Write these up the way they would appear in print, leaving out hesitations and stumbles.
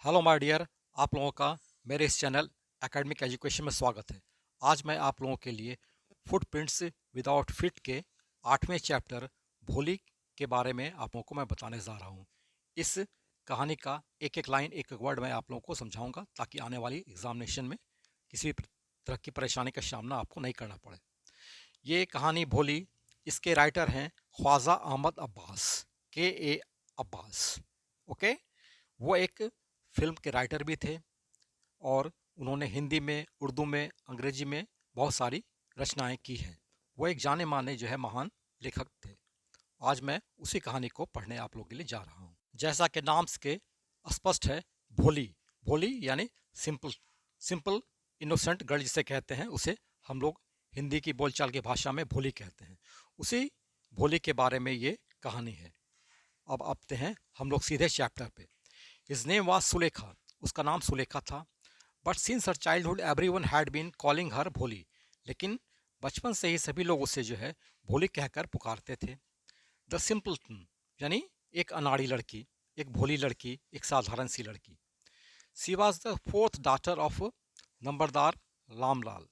Hello my dear, आप लोगों का मेरे इस चैनल एकेडमिक एजुकेशन में स्वागत है। आज मैं आप लोगों के लिए फुटप्रिंट्स विदाउट फिट के 8वें चैप्टर भोली के बारे में आप लोगों को मैं बताने जा रहा हूँ। इस कहानी का एक एक लाइन एक एक वर्ड मैं आप लोगों को समझाऊंगा ताकि आने वाली एग्जामिनेशन में किसी भी तरह की परेशानी का सामना आपको नहीं करना पड़े। ये कहानी भोली, इसके राइटर हैं ख्वाजा अहमद अब्बास, के अब्बास। ओके, वो एक फिल्म के राइटर भी थे और उन्होंने हिंदी में, उर्दू में, अंग्रेजी में बहुत सारी रचनाएं की हैं। वो एक जाने माने जो है महान लेखक थे। आज मैं उसी कहानी को पढ़ने आप लोगों के लिए जा रहा हूँ। जैसा कि नाम के स्पष्ट है, भोली। भोली यानी सिंपल, सिंपल इनोसेंट गर्ल जिसे कहते हैं, उसे हम लोग हिंदी की बोलचाल की भाषा में भोली कहते हैं। उसी भोली के बारे में ये कहानी है। अब आते हैं हम लोग सीधे चैप्टर पे। हिज नेम वाज सुलेखा, उसका नाम सुलेखा था। But since her childhood everyone had been calling her Bholi, लेकिन बचपन से ही सभी लोग उसे जो है भोली कहकर पुकारते थे। द सिंपलटन यानी एक अनाड़ी लड़की, एक भोली लड़की, एक साधारण सी लड़की। She was the fourth daughter of numberdar Ramlal.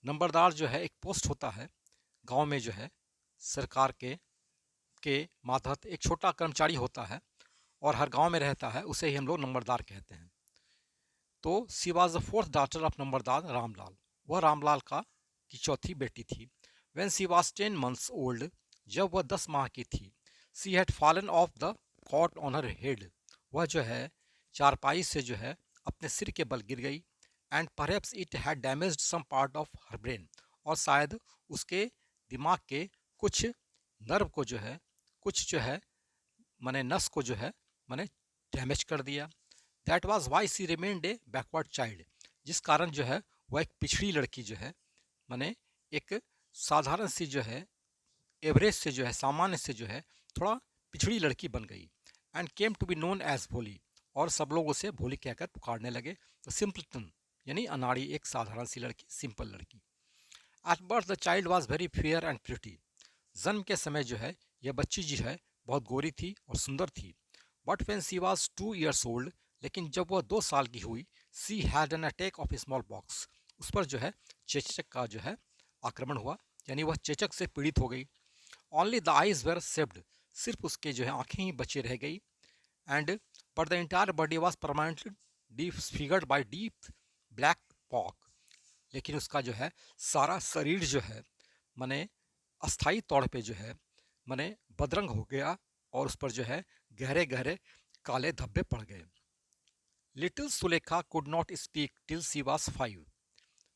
नंबरदार जो है एक पोस्ट होता है गांव में, जो है सरकार के मातहत एक छोटा कर्मचारी होता है और हर गांव में रहता है, उसे ही हम लोग नंबरदार कहते हैं। तो she was the fourth daughter of numberdar Ramlal, वह रामलाल का की चौथी बेटी थी। When she was 10 months old, जब वह 10 माह की थी, she had fallen off the cot on her head, वह जो है चारपाई से जो है अपने सिर के बल गिर गई। And perhaps it had damaged some part of her brain, और शायद उसके दिमाग के कुछ नर्व को जो है, कुछ जो है मैंने नस को जो है मैंने डैमेज कर दिया। That was why she remained a backward child, जिस कारण जो है वह एक पिछड़ी लड़की जो है, मैंने एक साधारण सी जो है, एवरेज से जो है, सामान्य से जो है थोड़ा पिछड़ी लड़की बन गई। And came to be known as Bholi, और सब लोग उसे भोली कहकर पुकारने लगे। तो सिंपलटन यानी अनाड़ी, एक साधारण सी लड़की, सिंपल लड़की। At birth the child was very fair and pretty, जन्म के समय जो है यह बच्ची जो है बहुत गोरी थी और सुंदर थी। But when she was 2 years old, लेकिन जब वह 2 साल की हुई, she had an attack of smallpox, उस पर जो है चेचक का जो है आक्रमण हुआ, यानी वह चेचक से पीड़ित हो गई। Only the eyes were saved, सिर्फ उसके जो है आंखें ही बची रह गई। And but the entire body was permanently disfigured by deep black pox, लेकिन उसका जो है सारा शरीर जो है माने अस्थाई तौर पे जो है माने बदरंग हो गया, और उस पर जो है गहरे गहरे काले धब्बे पड़ गए। Little Sulekha could not speak till she was 5,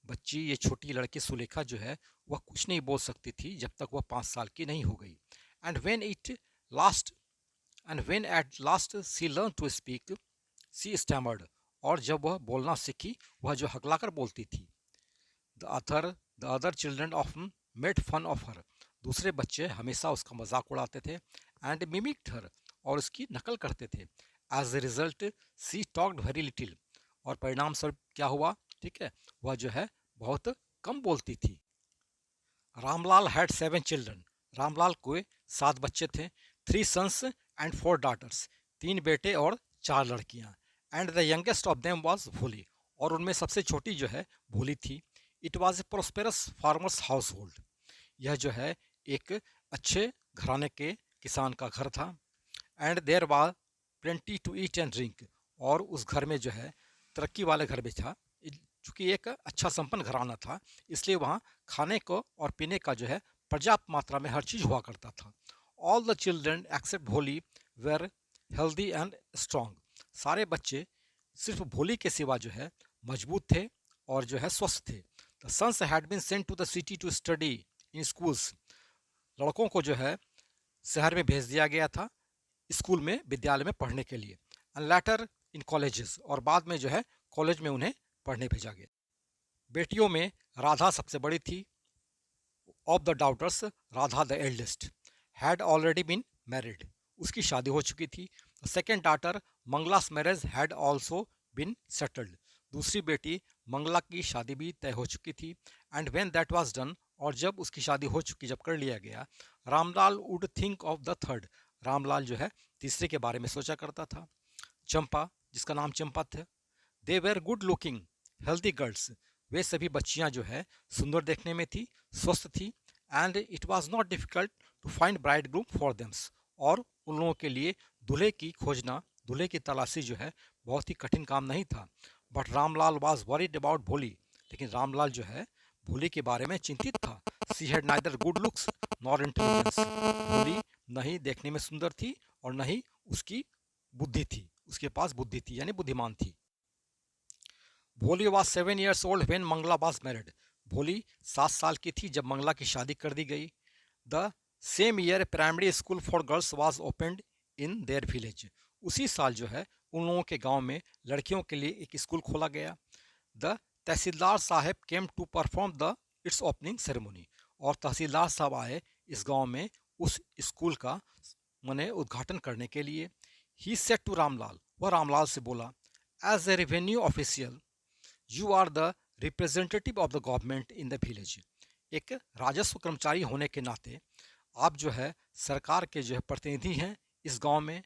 बच्ची, ये छोटी लड़की सुलेखा जो है वह कुछ नहीं बोल सकती थी जब तक वह 5 साल की नहीं हो गई। And when it last and when at last she learn to speak, she stammered, और जब वह बोलना सीखी, वह जो हकलाकर बोलती थी। The other children of made fun of her, दूसरे बच्चे हमेशा उसका मजाक उड़ाते थे। एंड मिमिक्ड हर, और उसकी नकल करते थे। As a result she talked very little, और परिणाम स्वरूप क्या हुआ, ठीक है, वह जो है बहुत कम बोलती थी। रामलाल हैड 7 चिल्ड्रन, रामलाल को 7 बच्चे थे। 3 sons एंड 4 daughters, 3 बेटे और 4 लड़कियां। And the youngest of them was भोली, और उनमें सबसे छोटी जो है भोली थी। It was A prosperous farmers house hold, यह जो है एक अच्छे घराने के किसान का घर था। And there was plenty to eat and drink, और उस घर में जो है तरक्की वाले घर में था, चूँकि एक अच्छा संपन्न घराना था, इसलिए वहाँ खाने को और पीने का जो है पर्याप्त मात्रा में हर चीज़ हुआ करता था। ऑल द चिल्ड्रन एक्सेप्ट भोली वेर हेल्दी एंड स्ट्रॉन्ग, सारे बच्चे सिर्फ भोली के सिवा जो है मजबूत थे और जो है स्वस्थ थे। The sons had been sent to the city to study in schools, लड़कों को जो है शहर में भेज दिया गया था स्कूल में, विद्यालय में पढ़ने के लिए। एंड लेटर इन कॉलेजेस, और बाद में जो है कॉलेज में उन्हें पढ़ने भेजा गया। बेटियों में राधा सबसे बड़ी थी। Of the daughters, Radha the eldest, had already been married, उसकी शादी हो चुकी थी। Second daughter Mangala's marriage had also been settled, दूसरी बेटी मंगला की शादी भी तय हो चुकी थी। And when that was done, और जब उसकी शादी हो चुकी, जब कर लिया गया, Ramlal would think of the third, Ramlal जो है तीसरे के बारे में सोचा करता था। चंपा जिसका नाम चंपा था। They were good looking healthy girls, वे सभी बच्चियां जो है सुंदर देखने में थी, स्वस्थ थी। And it was not difficult to find bride groom for them, और उन लोगों के लिए दूल्हे की खोजना, दूल्हे की तलाशी जो है बहुत ही कठिन काम नहीं था। But Ramlal was worried about भोली, लेकिन रामलाल जो है भोली के बारे में चिंतित था। She had neither good looks nor intelligence, भोली न ही देखने में सुंदर थी और न ही उसकी बुद्धि थी, उसके पास बुद्धि थी यानी बुद्धिमान थी। Bholi was 7 years old when Mangala was married, Bholi 7 साल की थी जब मंगला की शादी कर दी गई। The same year primary school for girls was opened in their village, उसी साल जो है उन लोगों के गांव में लड़कियों के लिए एक स्कूल खोला गया। The tahsildar sahib came to perform the its opening ceremony, और तहसीलदार साहब आए इस गांव में उस स्कूल का मने उद्घाटन करने के लिए। ही सेड टू रामलाल, वह रामलाल से बोला, as a revenue official you are the representative of the government in the village, एक राजस्व कर्मचारी होने के नाते आप जो है सरकार के जो है प्रतिनिधि हैं इस गांव में।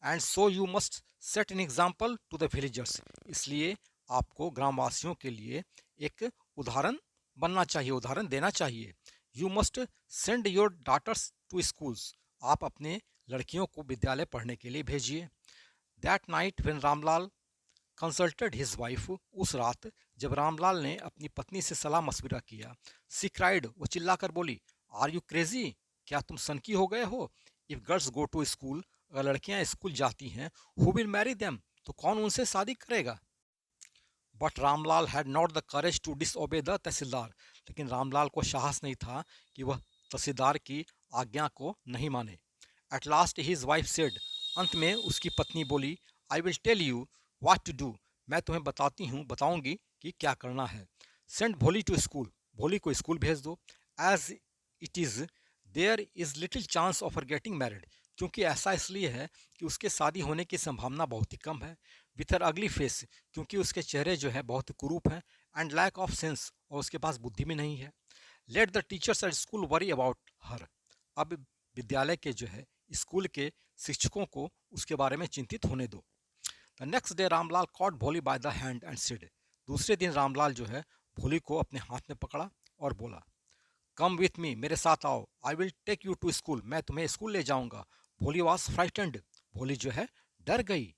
And so you must set an example to the villagers, इसलिए आपको ग्रामवासियों के लिए एक उदाहरण बनना चाहिए, उदाहरण देना चाहिए। You must send your daughters to schools, आप अपने लड़कियों को विद्यालय पढ़ने के लिए भेजिए। That night when Ramlal consulted his wife, उस रात जब रामलाल ने अपनी पत्नी से सलाह मशविरा किया, सी क्राइड, वो चिल्लाकर बोली, आर यू क्रेजी, क्या तुम सनकी हो गए हो? If girls go to school, अगर लड़कियां स्कूल जाती हैं, हु विल मैरी देम, तो कौन उनसे शादी करेगा? But Ramlal had not the courage to disobey the tehsildar, लेकिन रामलाल को साहस नहीं था कि वह तहसीलदार की आज्ञा को नहीं माने। At last his wife said, अंत में उसकी पत्नी बोली, I will tell you what to do, मैं तुम्हें बताऊंगी कि क्या करना है। सेंड भोली टू स्कूल, भोली को स्कूल भेज दो। As it is there is little chance of her getting married, क्योंकि ऐसा इसलिए है कि उसके शादी होने की संभावना बहुत ही कम है। विथ हर अगली फेस, क्योंकि उसके चेहरे जो है बहुत कुरूप हैं। एंड लैक ऑफ सेंस, और उसके पास बुद्धि भी नहीं है। Let the teachers at school worry about her, अब विद्यालय के जो है स्कूल के शिक्षकों को उसके बारे में चिंतित होने दो। The next day Ramlal caught Bholi by the hand and said, दूसरे दिन रामलाल जो है भोली को अपने हाथ में पकड़ा और बोला, कम विथ मी, मेरे साथ आओ, I will take you to school, मैं तुम्हें स्कूल ले जाऊंगा। भोली वॉज फ्राइटेंड, भोली जो है डर गई।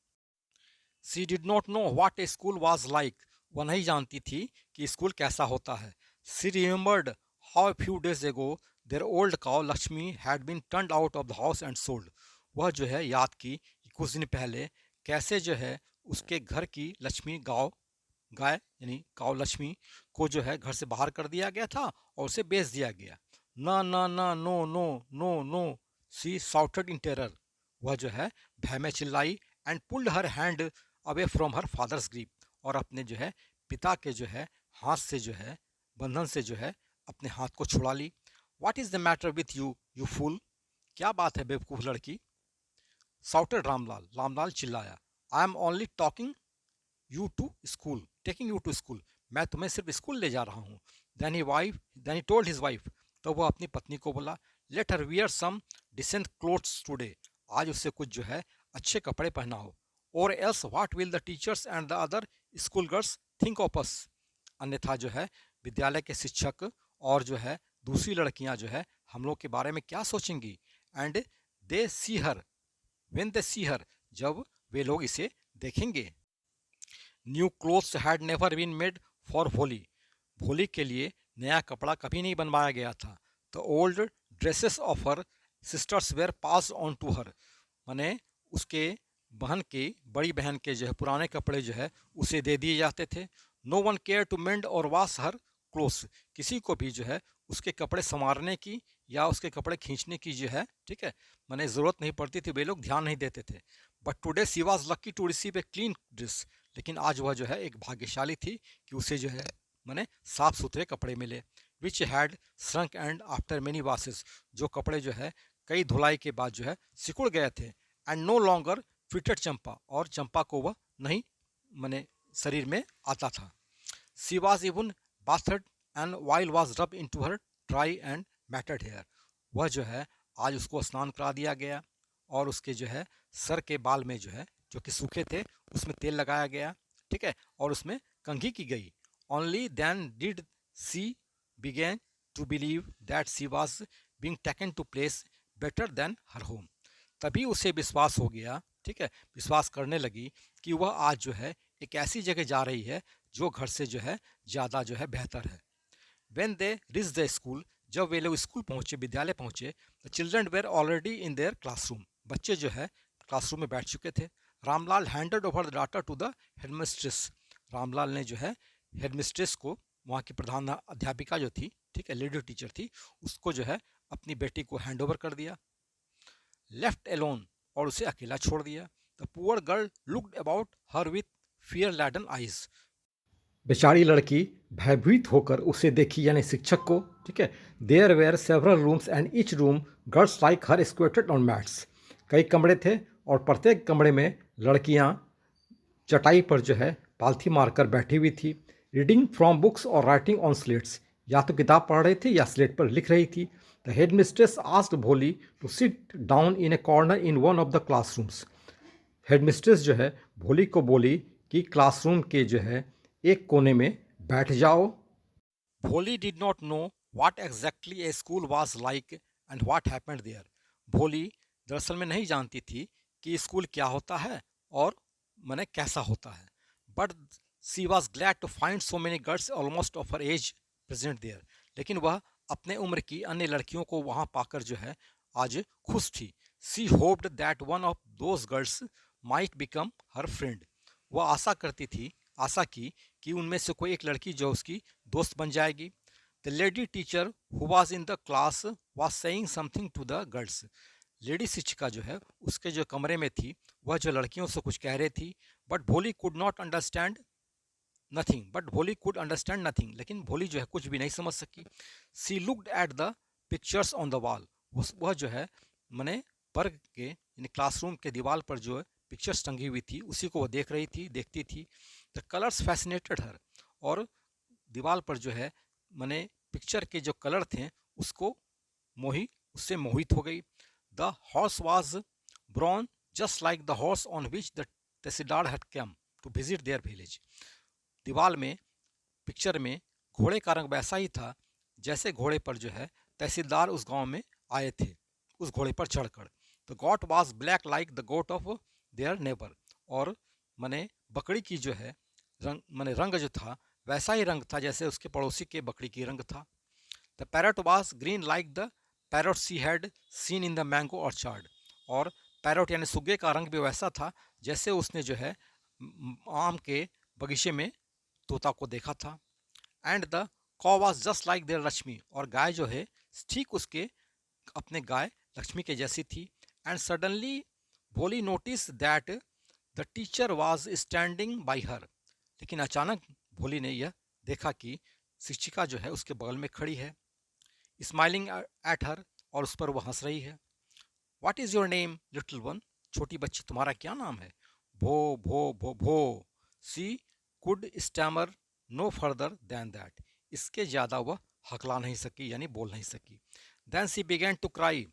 She did not know what a school was like, वह नहीं जानती थी कि स्कूल कैसा होता है। She remembered how a few days ago their old cow Lakshmi had been turned out of the house and sold, वह जो है याद की कि कुछ दिन पहले कैसे जो है उसके घर की लक्ष्मी गाय यानी काउ लक्ष्मी को जो है घर से बाहर कर दिया गया था और उसे बेच दिया गया। ना ना ना, no no no no, she shouted in terror, वह जो है भय में चिल्लाई। And pulled her hand away from her father's grip, और अपने जो है पिता के जो है हाथ से जो है बंधन से जो है अपने हाथ को छुड़ा ली। What is the matter with you you fool, क्या बात है बेवकूफ लड़की? साउटेड रामलाल, रामलाल चिल्लाया, I am only talking you to school, taking you to school, मैं तुम्हें सिर्फ स्कूल ले जा रहा हूँ। Then he told his wife, तो वह अपनी पत्नी को बोला, let her wear some decent clothes today, आज उससे कुछ जो है अच्छे कपड़े पहनाओ। और else what will the teachers and the other school girls think of us, अन्यथा जो है विद्यालय के शिक्षक और जो है दूसरी लड़कियां जो है हम लोग के बारे में क्या सोचेंगी। And they C her, when they सी हर, जब वे लोग इसे देखेंगे। New clothes had never been made for Bholi, Bholi के लिए नया कपड़ा कभी नहीं बनवाया गया था। The old dresses of her sisters were passed on to her, माने उसके बहन की बड़ी बहन के जो है पुराने कपड़े जो है उसे दे दिए जाते थे। No one cared to mend और वॉश हर क्लोथ्स, किसी को भी जो है उसके कपड़े संवारने की या उसके कपड़े खींचने की जो है ठीक है माने ज़रूरत नहीं पड़ती थी, वे लोग ध्यान नहीं देते थे। But today she was lucky to receive a clean dress, लेकिन आज वह जो है एक भाग्यशाली थी कि उसे जो है माने साफ सुथरे कपड़े मिले। Which had shrunk and after many washes, जो कपड़े जो है कई धुलाई के बाद जो है सिकुड़ गए थे। एंड नो लॉन्गर फिटेड चंपा, और चंपा को वह नहीं माने शरीर में आता था। She was even bathed and oil was rub into her dry and matted hair, वह जो है आज उसको स्नान करा दिया गया और उसके जो है सर के बाल में जो है जो कि सूखे थे, उसमें तेल लगाया गया, ठीक है, और उसमें कंघी की गई। Only then did she begin to believe that she was being taken to place better than her home. तभी उसे विश्वास हो गया, ठीक है, विश्वास करने लगी कि वह आज जो है एक ऐसी जगह जा रही है जो घर से जो है ज़्यादा जो है बेहतर है। When they reached the school, जब वे लोग स्कूल पहुंचे, विद्यालय पहुंचे, the children were already in their classroom, बच्चे जो है क्लासरूम में बैठ चुके थे। Ramlal handed over the data to the headmistress, रामलाल ने जो है हेडमिस्ट्रेस को, वहाँ की प्रधान अध्यापिका जो थी, ठीक है, लेडी टीचर थी, उसको जो है अपनी बेटी को हैंड ओवर कर दिया। लेफ्ट एलोन, और उसे अकेला छोड़ दिया। The poor girl looked about her with fear laden eyes, बेचारी लड़की भयभीत होकर उसे देखी, यानी शिक्षक को, ठीक है। There were several rooms and each room girls like her squatted on mats, कई कमरे थे और प्रत्येक कमरे में लड़कियां चटाई पर जो है पालथी मारकर बैठी हुई थी। रीडिंग फ्रॉम बुक्स और राइटिंग ऑन स्लेट्स, या तो किताब पढ़ रही थी या स्लेट पर लिख रही थी। The headmistress asked Bholi to sit down in a corner in one of the classrooms, headmistress जो है भोली को बोली कि क्लासरूम के जो है एक कोने में बैठ जाओ। Bholi did not know what exactly a school was like and what happened there, Bholi दरअसल में नहीं जानती थी कि स्कूल क्या होता है और माने कैसा होता है। But she was glad to find so many girls almost of her age present there, लेकिन वह अपने उम्र की अन्य लड़कियों को वहाँ पाकर जो है आज खुश थी। She hoped that one of those girls might become her friend, वह आशा करती थी, आशा की कि उनमें से कोई एक लड़की जो उसकी दोस्त बन जाएगी। The lady teacher who was in the class was saying something to the girls, lady शिक्षिका जो है उसके जो कमरे में थी, वह जो लड़कियों से कुछ कह रही थी। But Bholi could not understand nothing, but Bholi could understand nothing, लेकिन भोली जो है कुछ भी नहीं समझ सकी। She looked at the pictures on the wall, वह जो है मैंने वर्ग के यानी क्लासरूम के दीवार पर जो है पिक्चर्स टंगी हुई थी, उसी को वह देख रही थी, देखती थी। द कलर्स फैसिनेटेड हर, और दीवार पर जो है मैंने पिक्चर के जो कलर थे उसको उससे मोहित हो गई। The horse was brown just like the horse on which the tehsildar had come to visit their village, दीवार में पिक्चर में घोड़े का रंग वैसा ही था जैसे घोड़े पर जो है तहसीलदार उस गांव में आए थे, उस घोड़े पर चढ़कर। The goat was black like the goat of their neighbour, और मने बकरी की जो है रंग जो था वैसा ही रंग था जैसे उसके पड़ोसी के बकरी की रंग था। The parrot was green like the parrot she had seen in the mango orchard, और पैरट यानी सुग्गे का रंग भी वैसा था जैसे उसने जो है आम के बगीचे में तोता को देखा था। And the cow was just like their Lakshmi, और गाय जो है ठीक उसके अपने गाय लक्ष्मी के जैसी थी। एंड सडनली भोली notice that the teacher was standing by her, लेकिन अचानक भोली ने यह देखा कि शिक्षिका जो है उसके बगल में खड़ी है, स्माइलिंग एट हर, और उस पर वह हंस रही है। What is your name little one, छोटी बच्ची तुम्हारा क्या नाम है। भो भो भो भो, she could stammer no further than that, इसके ज़्यादा वह हकला नहीं सकी यानी बोल नहीं सकी। Then she began to cry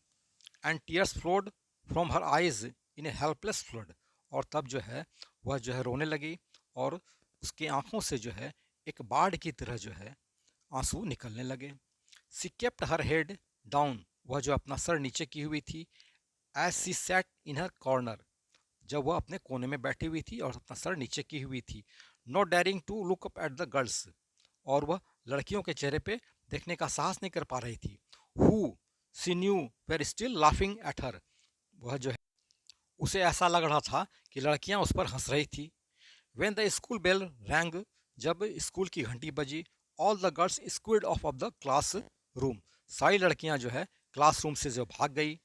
and tears flowed from her eyes in a helpless flood, और तब जो है वह जो है रोने लगी और उसकी आंखों से जो है एक बाढ़ की तरह जो है आंसू निकलने लगे। सी केप्ट हर हेड डाउन, वह जो अपना सर नीचे की हुई थी। एज सी सेट इन हर कॉर्नर, जब वह अपने कोने में बैठी हुई थी और अपना सर नीचे की हुई थी। Not daring to look up at the girls, और वह लड़कियों के चेहरे पे देखने का साहस नहीं कर पा रही थी। Who she knew were still laughing at her, वह जो है उसे ऐसा लग रहा था कि लड़कियां उस पर हंस रही थी। When the school bell rang, जब स्कूल की घंटी बजी, all the girls squid off the classroom, सारी लड़कियां जो है क्लासरूम से जो भाग गई।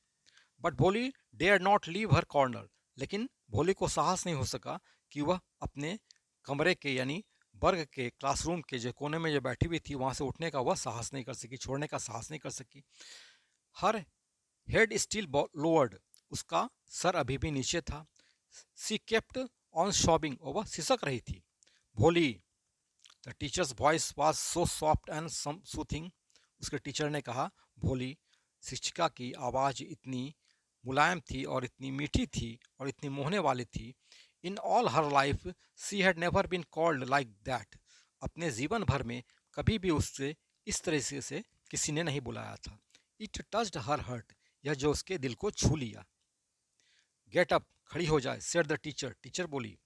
But Bholi dare not leave her corner, लेकिन भोली को साहस नहीं हो सका कि वह अपने कमरे के यानी वर्ग के क्लासरूम के जो कोने में जो बैठी हुई थी वहाँ से उठने का वह साहस नहीं कर सकी, छोड़ने का साहस नहीं कर सकी। हर हेड स्टिल लोअर्ड, उसका सर अभी भी नीचे था। सी केप्ट ऑन शॉबिंग, और वह सिसक रही थी। भोली, the teachers voice was so soft and soothing, उसके टीचर ने कहा। भोली, शिक्षिका की आवाज़ इतनी मुलायम थी और इतनी मीठी थी और इतनी मोहने वाली थी। In all her life she had never been called like that. अपने जीवन भर में कभी भी उससे इस तरह से किसी ने नहीं बुलाया था। इट टच्ड हर हर्ट, यह जो उसके दिल को छू लिया। गेट अप, खड़ी हो जाए, सेड द टीचर, टीचर बोली।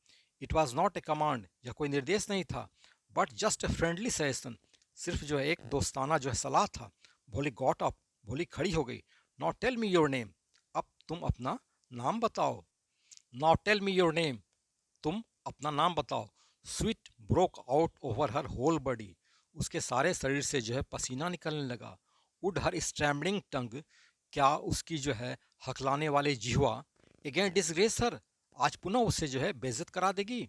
It was not a command, यह कोई निर्देश नहीं था, but just a friendly suggestion, सिर्फ जो है एक दोस्ताना जो है सलाह था। भोली गॉट अप, भोली खड़ी हो गई। Now tell me your name, अब तुम अपना नाम बताओ। Now tell me your name, तुम अपना नाम बताओ। Sweat broke out over her whole body, उसके सारे शरीर से जो है पसीना निकलने लगा। वुड हर स्ट्रैम्बलिंग टंग, क्या उसकी जो है हकलाने वाले जिह्वा अगेन डिसग्रेस हर, आज पुनः उसे जो है बेइज्जत करा देगी।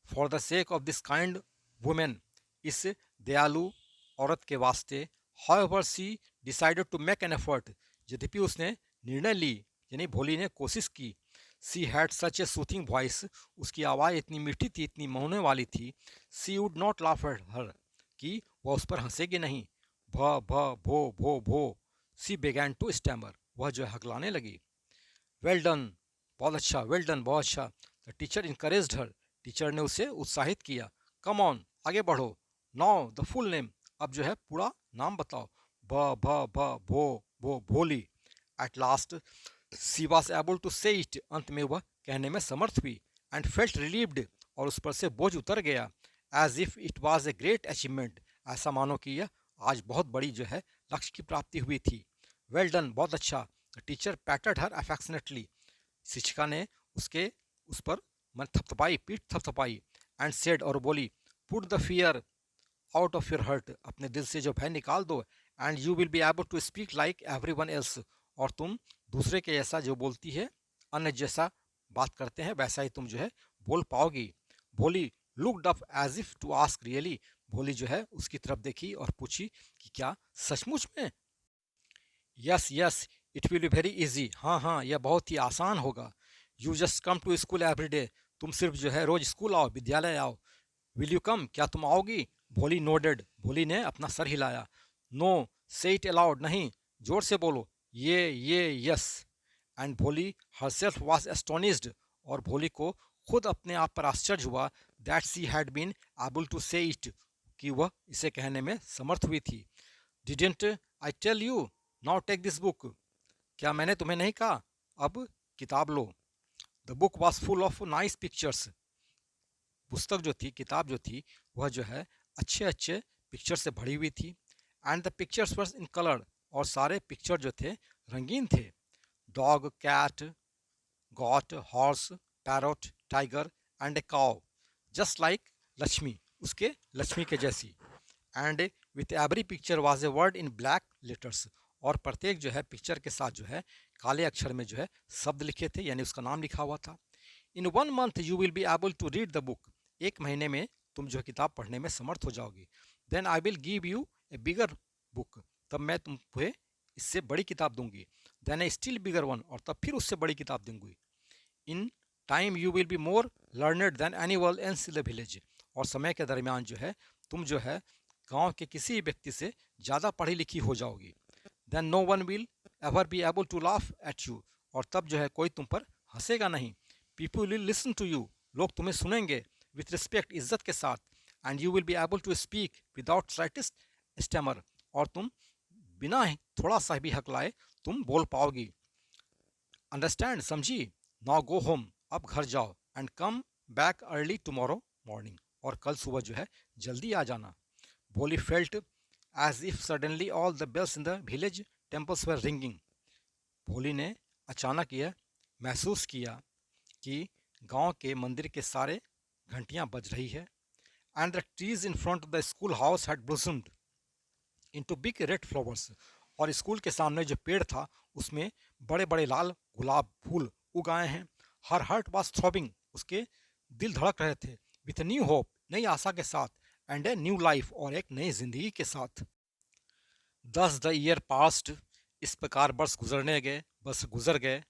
For the sake of this kind women, इस दयालु औरत के वास्ते। However she decided to make an effort, यद्यपि उसने निर्णय ली, यानी भोली ने कोशिश की। She had such a soothing voice, उसकी आवाज़ इतनी मीठी थी, इतनी मोहने वाली थी। She would not laugh at her, कि वह उस पर हंसेगी नहीं। भ भ भो भो भो, सी बेगैन टू स्टैमर, वह जो है हकलाने लगी। वेल डन, बहुत अच्छा, वेल डन, बहुत अच्छा। The teacher encouraged her, teacher ने उसे उत्साहित किया। कम ऑन, आगे बढ़ो। नाउ द फुल नेम, अब जो है पूरा नाम बताओ। भ भ भ भो Bholi. At last she was able to say it, अंत में वह कहने में समर्थ हुई। एंड फेल्ट रिलीव्ड, और उस पर से बोझ उतर गया। As if it was a great achievement, ऐसा मानो कि यह आज बहुत बड़ी जो है लक्ष्य की प्राप्ति हुई थी। वेल डन, बहुत अच्छा। द टीचर पैटेड हर अफेक्शनेटली, शिक्षिका ने उसके उस पर मन थपथपाई, पीठ थपथपाई। एंड सेड, और बोली, put the fear out of your heart, अपने दिल से जो भय निकाल दो। And you will be able to speak like everyone else, और तुम दूसरे के जैसा जो बोलती है, अन्य जैसा बात करते हैं, वैसा ही तुम जो है बोल पाओगी। Bholi looked up as if to ask really, Bholi जो है उसकी तरफ देखी और पूछी कि क्या सचमुच में। Yes yes, it will be very easy, हाँ हाँ, यह बहुत ही आसान होगा। You just come to school every day, तुम सिर्फ जो है रोज स्कूल आओ, विद्यालय आओ। विल यू कम, क्या तुम आओगी। भोली नोडेड, भोली ने अपना सर हिलाया। नो, से इट अलाउड, नहीं, जोर से बोलो, ये yes. And Bholi herself was astonished, और भोली को खुद अपने आप पर आश्चर्य हुआ। That she had been able to say it, कि वह इसे कहने में समर्थ हुई थी। Didn't I tell you, now take this book, क्या मैंने तुम्हें नहीं कहा, अब किताब लो। The book was full of nice pictures, पुस्तक जो थी, किताब जो थी, वह जो है अच्छे अच्छे पिक्चर से भरी हुई थी। And the pictures were in colour, और सारे पिक्चर जो थे रंगीन थे। Dog, cat, goat, horse, parrot, tiger and a cow, just like Lakshmi, उसके लक्ष्मी के जैसी। And with every picture was a word in black letters, और प्रत्येक जो है पिक्चर के साथ जो है काले अक्षर में जो है शब्द लिखे थे, यानी उसका नाम लिखा हुआ था। In 1 month you will be able to read the book, एक महीने में तुम जो किताब पढ़ने में समर्थ हो जाओगी। Then I will give you a bigger book, तब मैं तुम्हें इससे बड़ी किताब दूंगी। Then a still bigger one, और तब फिर उससे बड़ी किताब दूंगी। In time you will be more learned than anyone else in the village, और समय के दरमियान जो है तुम जो है गांव के किसी व्यक्ति से ज़्यादा पढ़ी लिखी हो जाओगी। Then no one will ever be able to laugh at you, और तब जो है कोई तुम पर हंसेगा नहीं। People will listen to you, लोग तुम्हें सुनेंगे विथ रिस्पेक्ट, इज्जत के साथ। And you will be able to speak without slightest stammer, और तुम बिना ही थोड़ा सा भी हकलाए तुम बोल पाओगी। अंडरस्टैंड, समझी। नाउ गो होम, अब घर जाओ। And come back early tomorrow morning, और कल सुबह जो है जल्दी आ जाना। Bholi felt as if suddenly all the bells in the village temples were ringing, Bholi ने अचानक यह महसूस किया कि गांव के मंदिर के सारे घंटियां बज रही है। And the trees in front of the school house had blossomed into big red flowers, और स्कूल के सामने जो पेड़ था उसमें बड़े बड़े लाल गुलाब फूल उग आए हैं। हर हार्ट वाज थ्रॉबिंग, उसके दिल धड़क रहे थे। विथ न्यू होप, नई आशा के साथ। एंड ए न्यू लाइफ, और एक नई जिंदगी के साथ। दस द ईयर पास्ट, इस प्रकार वर्ष गुजरने गए, बस गुजर गए।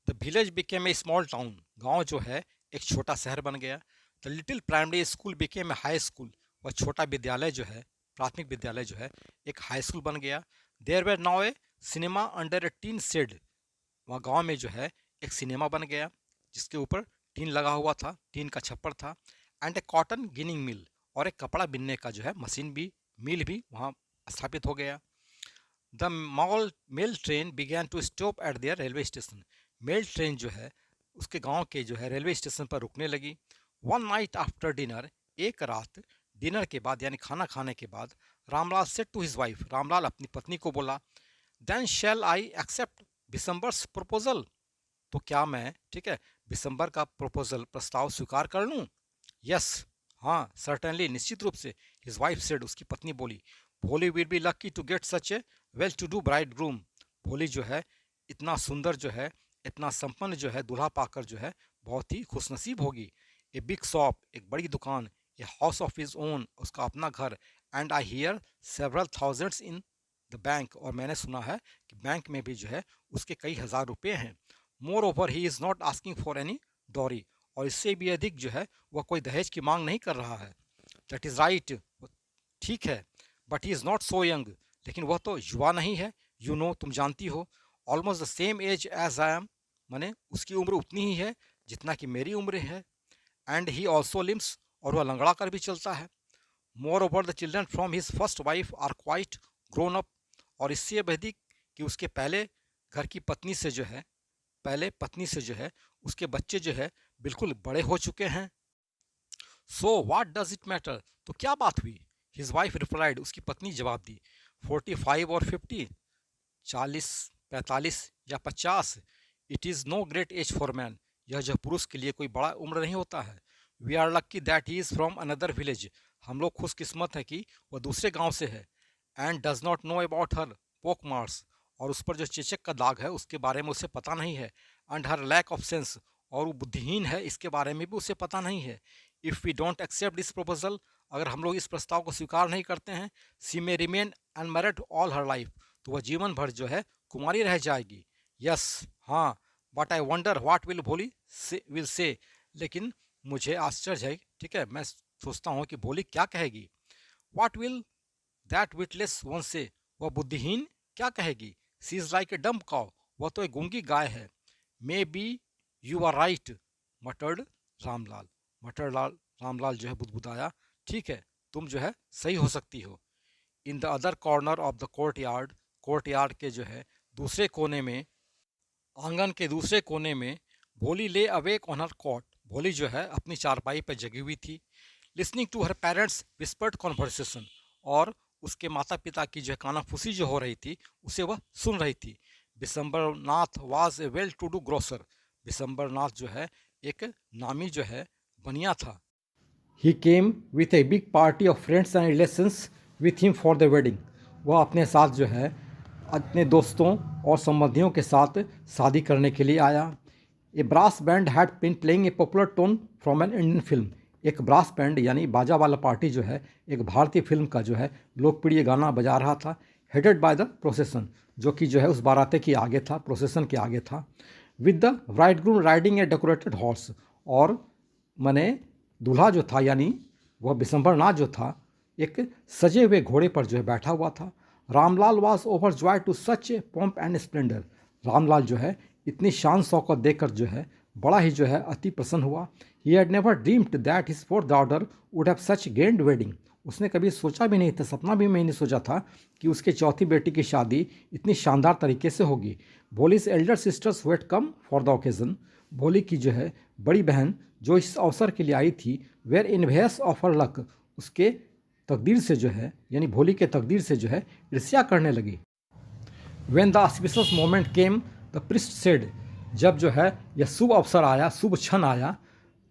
The village became a small town, गांव जो है एक छोटा शहर बन गया। The little primary school became a high school, वह छोटा विद्यालय जो है, प्राथमिक विद्यालय जो है, एक हाई स्कूल बन गया। There were now a cinema under a tin shed, वहाँ गांव में जो है एक सिनेमा बन गया जिसके ऊपर टीन लगा हुआ था, टीन का छप्पर था, एंड ए कॉटन गिनिंग मिल, और एक कपड़ा बिनने का जो है मशीन भी, मिल भी वहाँ स्थापित हो गया। द मॉल mail train began to stop at their railway station, mail train जो है उसके गांव के जो है रेलवे स्टेशन पर रुकने लगी। वन नाइट आफ्टर डिनर, एक रात डिनर के बाद यानी खाना खाने के बाद, Ramlal said to his wife, Ramlal अपनी पत्नी को बोला, then shall I accept Bishamber's proposal, तो क्या मैं, ठीक है, बिसम्बर का प्रपोजल, प्रस्ताव स्वीकार कर लूँ? यस, हाँ, सर्टेनली, निश्चित रूप से। हिज वाइफ सेड, उसकी पत्नी बोली, Bholi will be lucky to get such a well to do bridegroom, Bholi जो है इतना सुंदर जो है, इतना संपन्न जो है दूल्हा पाकर जो है बहुत ही खुशनसीब होगी। ए बिग शॉप, एक बड़ी दुकान, a house of his own, उसका अपना घर, and I hear several thousands in the bank, और मैंने सुना है कि बैंक में भी जो है उसके कई हजार रुपए हैं। Moreover he is not asking for any dowry, और इससे भी अधिक जो है वह कोई दहेज की मांग नहीं कर रहा है। दैट इज़ राइट, ठीक है, but he is not so young, लेकिन वह तो युवा नहीं है, यू नो, तुम जानती हो, almost the same age as I am, माने उसकी उम्र उतनी ही है जितना कि मेरी उम्र है, एंड ही ऑल्सो लिम्स, और वह लंगड़ा कर भी चलता है। Moreover the children from his first wife are quite grown up, और इससे भी अधिक कि उसके पहले घर की पत्नी से जो है, पहले पत्नी से जो है उसके बच्चे जो है बिल्कुल बड़े हो चुके हैं। So what does it matter, तो क्या बात हुई? हिज वाइफ रिप्लाइड, उसकी पत्नी जवाब दी, 45 और 50, 40, 45 या 50, it is no great age for man, यह जो पुरुष के लिए कोई बड़ा उम्र नहीं होता है। We are lucky that he is from another village, हम लोग खुशकिस्मत हैं कि वह दूसरे गांव से है। And does not know about her पोक मार्क्स, और उस पर जो चेचक का दाग है उसके बारे में उसे पता नहीं है। And her lack of sense, और वो बुद्धिहीन है इसके बारे में भी उसे पता नहीं है। If we don't accept this proposal, अगर हम लोग इस प्रस्ताव को स्वीकार नहीं करते हैं, she may remain unmarried all her life, तो वह जीवन भर जो है कुमारी रह जाएगी। यस, हाँ, but I wonder what will भोली विल से, लेकिन मुझे आश्चर्य है, ठीक है, मैं सोचता हूँ कि भोली क्या कहेगी। What will that witless one से, वह बुद्धिहीन क्या कहेगी। सी इज लाइक ए डम काउ, वह तो एक गूंगी गाय है। Maybe you are right, muttered Ramlal, Ramlal जो है बुदबुदाया, ठीक है, तुम जो है सही हो सकती हो। In the other corner of the court yard के जो है दूसरे कोने में, आंगन के दूसरे कोने में, भोली ले अवेक ऑन हर कॉट, भोली जो है अपनी चारपाई पर जगी हुई थी। Listening to her parents whispered conversation, और उसके माता पिता की जो है कानाफूसी जो हो रही थी उसे वह सुन रही थी। Bishamber Nath was a well to do grocer, Bishamber Nath जो है एक नामी जो है बनिया था। He came with a big party of friends and relations with him for the wedding, वह अपने साथ जो है अपने दोस्तों और संबंधियों के साथ शादी करने के लिए आया। A brass band had been playing a popular tune from an Indian film, एक ब्रास बैंड यानी बाजा वाला पार्टी जो है एक भारतीय फिल्म का जो है लोकप्रिय गाना बजा रहा था। हेडेड बाय द प्रोसेसन, जो कि जो है उस बाराते के आगे था, प्रोसेसन के आगे था। With the bridegroom riding A decorated horse, और मने दूल्हा जो था यानी वह बिसम्बर नाथ जो था एक सजे हुए घोड़े पर जो है बैठा हुआ था। Ramlal was overjoyed to such a pomp and splendour, Ramlal जो है इतनी शान शौकत देखकर जो है बड़ा ही जो है अति प्रसन्न हुआ। He had never dreamed that his fourth daughter would have such grand wedding, उसने कभी सोचा भी नहीं था, सपना भी नहीं सोचा था कि उसके चौथी बेटी की शादी इतनी शानदार तरीके से होगी। Bholi's elder sisters had come for the occasion, Bholi की जो है बड़ी बहन जो इस अवसर के लिए आई थी, were envious of her luck, उसके तकदीर से जो है यानी भोली के तकदीर से जो है ईर्ष्या करने लगी। When the auspicious moment came the priest said, जब जो है यह शुभ अवसर आया, शुभ क्षण आया,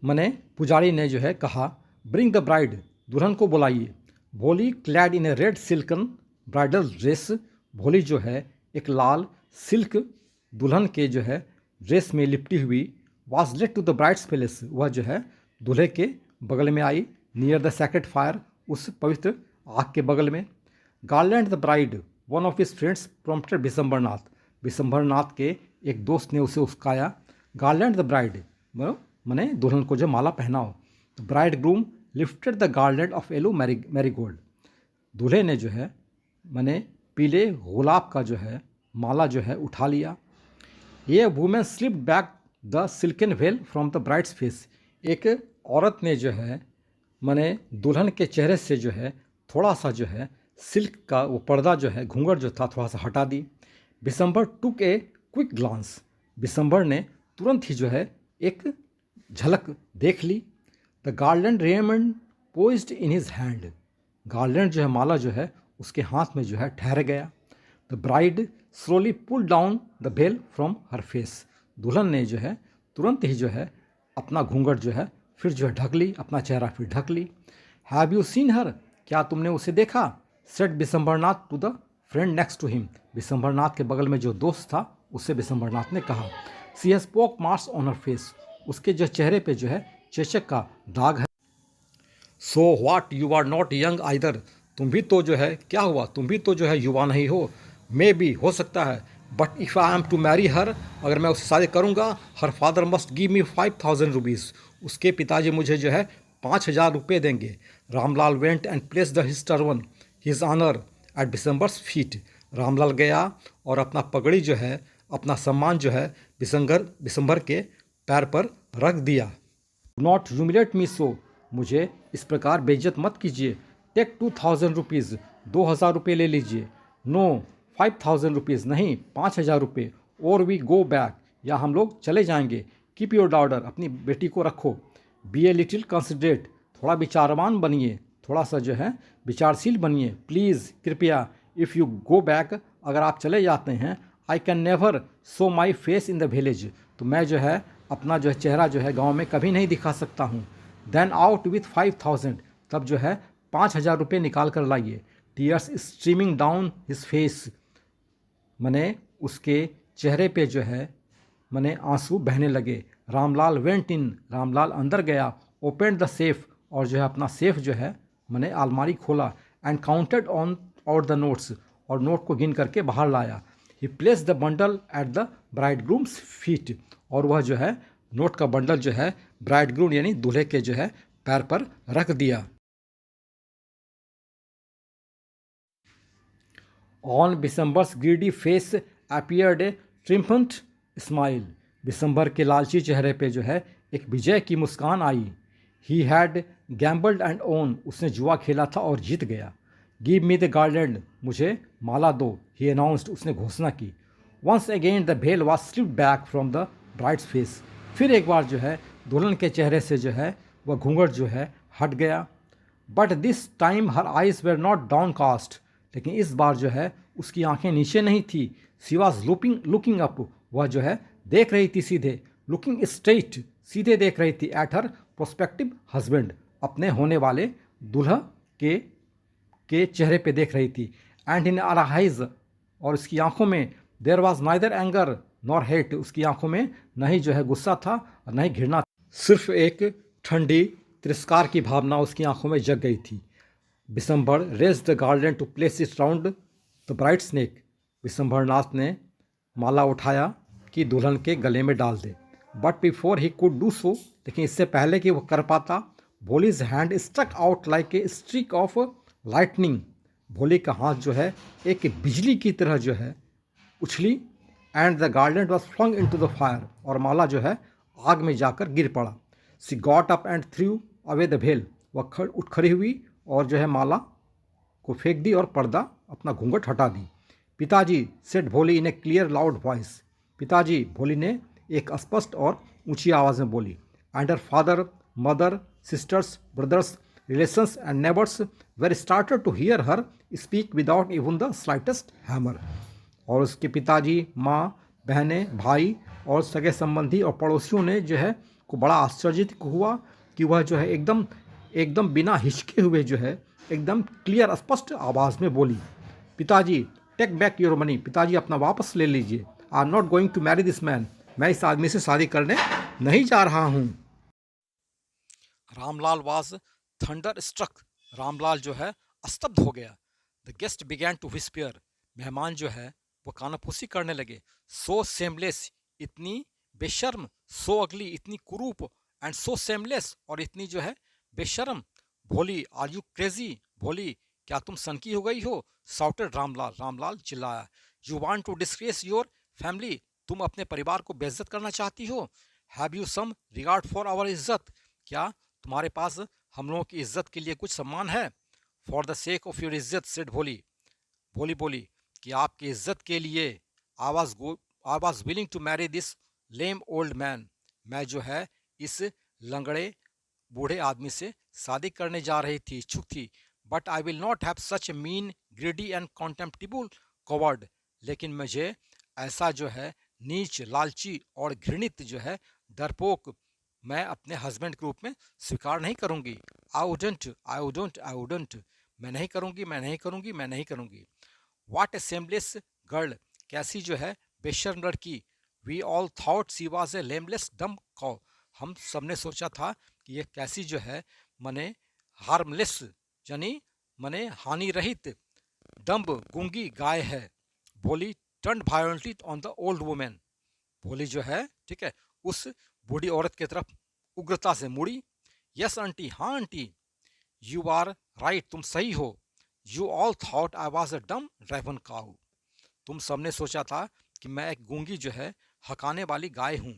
मने पुजारी ने जो है कहा, ब्रिंग द ब्राइड, दुल्हन को बुलाइए। भोली क्लैड इन ए रेड सिल्कन ब्राइडल ड्रेस, भोली जो है एक लाल सिल्क दुल्हन के जो है ड्रेस में लिपटी हुई, was led to the bride's place, वह जो है दूल्हे के बगल में आई, नियर द सैक्रेड फायर, उस पवित्र आग के बगल में। Garland the bride, one of his friends prompted Bishamber Nath, Bishamber Nath के एक दोस्त ने उसे उस्काया। गार्लैंड द ब्राइड मने दुल्हन को जो माला पहनाओ। Bridegroom lifted the garland of yellow marigold, दूल्हे ने जो है मने पीले गुलाब का जो है माला जो है उठा लिया। ये women slip back the silken well from the brides face. एक औरत ने जो है माने दुल्हन के चेहरे से जो है थोड़ा सा जो है सिल्क का वो पर्दा जो है घूंघट जो था थोड़ा सा हटा दी। Bishamber took a quick glance. Bishamber ने तुरंत ही जो है एक झलक देख ली। The garland remained poised in his hand. Garland जो है माला जो है उसके हाथ में जो है ठहर गया। The bride slowly pulled down the veil from her face. दुल्हन ने जो है तुरंत ही जो है अपना घूंघट जो है फिर जो है ढक ली, अपना चेहरा फिर ढक ली। Have you seen her? क्या तुमने उसे देखा? Said Bishambernath to the friend next to him. Bishambernath के बगल में जो दोस्त था उससे बिशंबरनाथ ने कहा। सी हैज पोक मार्क्स ऑन हर फेस। उसके जो चेहरे पे जो है चेचक का दाग है। So what, you are not young either. तुम भी तो जो है क्या हुआ, तुम भी तो जो है युवा नहीं हो। मे बी हो सकता है, but if I am to marry her, अगर मैं उससे शादी करूँगा, her father must give me 5000 rupees. उसके पिताजी मुझे जो है 5000 रुपये देंगे। Ramlal went and place the his turban his honour at Bishamber's feet. Ramlal गया और अपना पगड़ी जो है अपना सम्मान जो है बिशंबर के पैर पर रख दिया। नॉट ह्यूमिलेट मी सो। मुझे इस प्रकार बेइज्जत मत कीजिए। Take 2000 rupees. 2000 रुपये ले लीजिए। नो 5000 रुपीज़ नहीं, 5000 रुपये। और वी गो बैक, या हम लोग चले जाएंगे। कीप योर डॉटर, अपनी बेटी को रखो। बी ए लिटिल कंसिडरेट, थोड़ा विचारवान बनिए, थोड़ा सा जो है विचारशील बनिए प्लीज़, कृपया। इफ़ यू गो बैक, अगर आप चले जाते हैं, I can never show my face in the village, तो मैं जो है अपना जो है चेहरा जो है गांव में कभी नहीं दिखा सकता हूँ। देन आउट विथ 5000, तब जो है 5000 रुपये निकाल कर लाइए। Tears streaming down his face, मने उसके चेहरे पे जो है मने आंसू बहने लगे। रामलाल वेंट इन, रामलाल अंदर गया। ओपन द सेफ, और जो है अपना सेफ जो है मने अलमारी खोला। And counted on out the notes, और नोट को गिन करके बाहर लाया। He place the bundle at the bridegroom's feet, और वह जो है नोट का बंडल जो है ब्राइड ग्रूम यानी दूल्हे के जो है पैर पर रख दिया। On Bishamber's greedy face appeared a triumphant smile. Bishamber के लालची चेहरे पे जो है एक विजय की मुस्कान आई। He had gambled and won, उसने जुआ खेला था और जीत गया। गिव मी द गार्लैंड, मुझे माला दो। ही अनाउंस्ड, उसने घोषणा की। वंस अगेन द भेल was slipped back from the brides face. फिर एक बार जो है दुल्हन के चेहरे से जो है वह घूंघट जो है हट गया। But this time her eyes were not downcast, लेकिन इस बार जो है उसकी आंखें नीचे नहीं थी। सी वॉज लुकिंग अप, वह जो है देख रही थी सीधे। लुकिंग स्ट्रेट, सीधे देख रही थी। एट हर प्रोस्पेक्टिव हस्बैंड, अपने होने वाले दुल्हा के चेहरे पे देख रही थी। एंड इन आर आइज, और उसकी आंखों में there was neither anger nor hate, उसकी आंखों में न ही जो है गुस्सा था और न ही घृणा, सिर्फ एक ठंडी तिरस्कार की भावना उसकी आंखों में जग गई थी। Bishamber raise the garland to place it round the bride's neck. Bishambernath ने माला उठाया कि दुल्हन के गले में डाल दे। But before he could do so, लेकिन इससे पहले कि वह कर पाता, Bholi's hand struck out like a streak of lightning. Bholi का हाथ जो है एक बिजली की तरह जो है उछली। And the garland was flung into the fire, और माला जो है आग में जाकर गिर पड़ा। She got up and threw away the veil, वह उठ खड़ी हुई और जो है माला को फेंक दी और पर्दा अपना घूंघट हटा दी। पिताजी, सेड भोली इन ए क्लियर लाउड वॉइस। पिताजी, भोली ने एक स्पष्ट और ऊंची आवाज़ में बोली। And her father, mother, sisters, brothers, relations and neighbours were startled to hear her speak without even the slightest stammer. और उसके पिताजी, माँ, बहनें, भाई और सगे संबंधी और पड़ोसियों ने जो है को बड़ा आश्चर्यित हुआ कि वह जो है एकदम बिना हिचके हुए जो है एकदम क्लियर स्पष्ट आवाज़ में बोली, पिताजी टेक बैक योर मनी, पिताजी अपना वापस ले लीजिए। I am not going to marry this man, मैं इस आदमी से शादी करने नहीं जा रहा हूँ। Ramlal was thunder struck, Ramlal जो है स्तब्ध हो गया। The guest began to whisper, मेहमान जो है वो कानाफूसी करने लगे। सो सेमलेस, इतनी बेशर्म, सो अगली, इतनी कुरूप, एंड सो सेमलेस, और इतनी जो है बेशर्म। भोली, आर यू क्रेजी, भोली क्या तुम सनकी हो गई हो? साउटेड रामलाल, रामलाल चिल्लाया। You want to disgrace your family, तुम अपने परिवार को बेइज्जत करना चाहती हो? Have you some regard for our izzat, क्या तुम्हारे पास हम लोगों की इज्जत के लिए कुछ सम्मान है? For the sake of your izzat said Bholi, Bholi बोली कि आपकी इज्जत के लिए I was willing to marry this lame old man, मैं जो है इस लंगड़े बूढ़े आदमी से शादी करने जा रही थी, इच्छुक थी। But I will not have such a mean greedy and contemptible coward, लेकिन मुझे ऐसा जो है नीच, लालची और घृणित जो है डरपोक मैं अपने हस्बैंड के रूप में स्वीकार नहीं करूंगी। आई वुडंट, मैं नहीं करूंगी, मैं नहीं करूंगी, मैं नहीं करूंगी। व्हाट ए सेमलेस गर्ल, कैसी जो है बेशर्म लड़की। We all thought she was a lameless dumb cow, हम सबने सोचा था कि ये कैसी जो है मने हार्मलेस यानी मने हानि रहित डम्ब गूंगी गाय है। भोली turn violently on the old women, भोली जो है ठीक है उस बूढ़ी औरत की तरफ उग्रता से मुड़ी। यस आंटी, हाँ आंटी, यू आर राइट, तुम सही हो। You all thought I was a डम ड्राइवन काऊ, तुम सबने सोचा था कि मैं एक गूंगी जो है हकाने वाली गाय हूँ।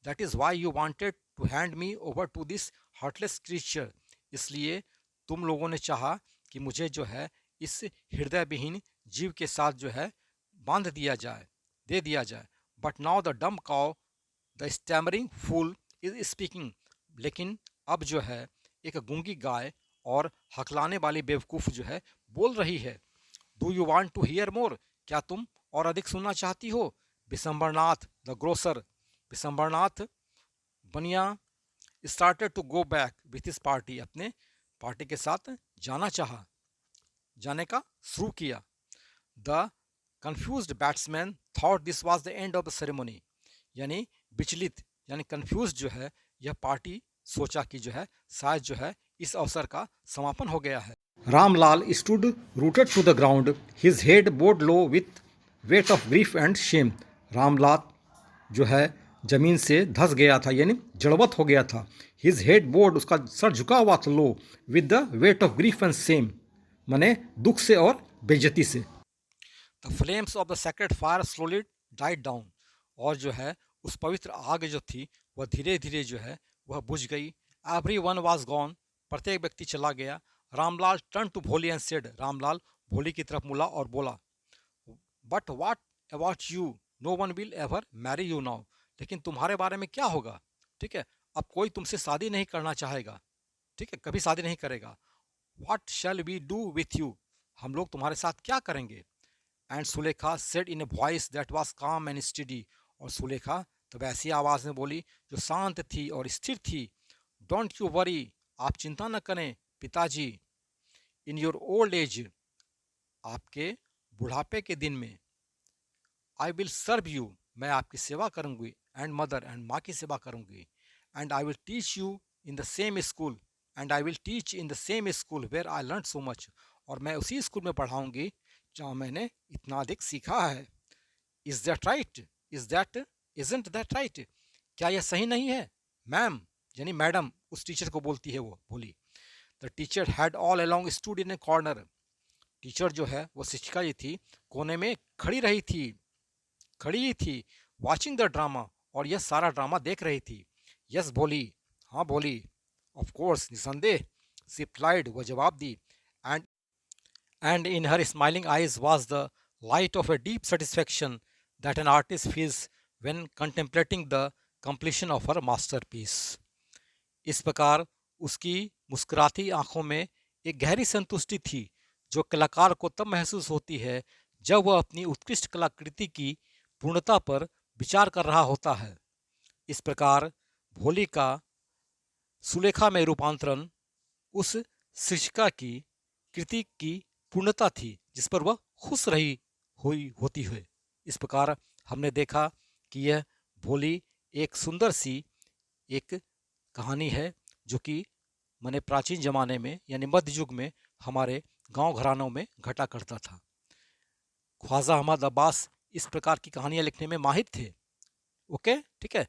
That is why you wanted to hand me over to this heartless creature, इसलिए तुम लोगों ने चाहा कि मुझे जो है इस हृदय विहीन जीव के साथ जो है बांध दिया जाए, दे दिया जाए। But now the dumb cow the stammering fool is speaking, लेकिन अब जो है एक गूंगी गाय और हकलाने वाली बेवकूफ़ जो है बोल रही है। Do you want to hear more, क्या तुम और अधिक सुनना चाहती हो? Vishambarnath the grocer, Vishambarnath bania started to go back with his party, अपने पार्टी के साथ जाना चाहा, जाने का शुरू किया। The confused batsman thought this was the end of the ceremony, यानी विचलित यानी कंफ्यूज जो है यह पार्टी सोचा कि जो है शायद जो है इस अवसर का समापन हो गया है। Ramlal stood rooted to the ground, his head bowed low with weight of grief and shame, Ramlal जो है जमीन से धस गया था यानी जड़वत हो गया था। हिज हेड बोर्ड, उसका सर झुका हुआ था, low with the weight of grief and shame, माने दुख से और बेइज्जती से। The flames of the sacred fire slowly died down, और जो है उस पवित्र आग जो थी वह धीरे धीरे जो है वह बुझ गई। एवरी वन वॉज गॉन, प्रत्येक व्यक्ति चला गया। Ramlal turn to Bholi and said, Ramlal Bholi की तरफ मुड़ा और बोला, but what about you, no one will ever marry you now, लेकिन तुम्हारे बारे में क्या होगा? ठीक है, अब कोई तुमसे शादी नहीं करना चाहेगा, ठीक है, कभी शादी नहीं करेगा। What shall we do with you, हम लोग तुम्हारे साथ क्या करेंगे? And Sulekha said in a voice that was calm and steady, और सुलेखा तो वैसी आवाज में बोली जो शांत थी और स्थिर थी। डोंट यू वरी, आप चिंता न करें पिताजी। इन योर ओल्ड एज, आपके बुढ़ापे के दिन में। आई विल सर्व यू, मैं आपकी सेवा करूंगी। एंड मदर, एंड माँ की सेवा करूंगी। And I will teach you in the same school, and I will teach in the same school where I learn so much, और मैं उसी स्कूल में पढ़ाऊंगी जहाँ मैंने इतना अधिक सीखा है। Is that right, isn't that right, क्या यह सही नहीं है? मैम यानी मैडम उस टीचर को बोलती है, वो बोली। The teacher had all along stood in a corner, teacher जो है वो शिक्षिका जी थी कोने में खड़ी रही थी, खड़ी ही थी। वॉचिंग द ड्रामा, और यह सारा ड्रामा देख रही थी। यस बोली, हाँ बोली। ऑफ कोर्स, निसंदेह। सी रिप्लाइड, वो जवाब दी। And in her smiling eyes was the light of a deep satisfaction that an artist feels when contemplating the completion of her masterpiece. इस प्रकार उसकी मुस्कुराती आंखों में एक गहरी संतुष्टि थी जो कलाकार को तब महसूस होती है जब वह अपनी उत्कृष्ट कलाकृति की पूर्णता पर विचार कर रहा होता है। इस प्रकार भोली का सुलेखा में रूपांतरण उस शिक्षिका की कृति की पूर्णता थी जिस पर वह खुश रही हुई होती है। इस प्रकार हमने देखा कि यह भोली एक सुंदर सी एक कहानी है जो कि मैंने प्राचीन ज़माने में यानी मध्य युग में हमारे गांव घरानों में घटा करता था। ख्वाजा अहमद अब्बास इस प्रकार की कहानियां लिखने में माहिर थे। ओके, ठीक है।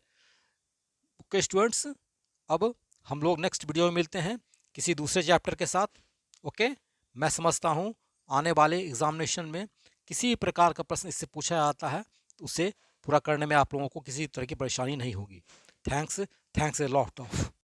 ओके स्टूडेंट्स, अब हम लोग नेक्स्ट वीडियो में मिलते हैं किसी दूसरे चैप्टर के साथ। ओके, मैं समझता हूँ आने वाले एग्जामिनेशन में किसी प्रकार का प्रश्न इससे पूछा जाता है तो उसे पूरा करने में आप लोगों को किसी तरह की परेशानी नहीं होगी। Thanks thanks a lot of.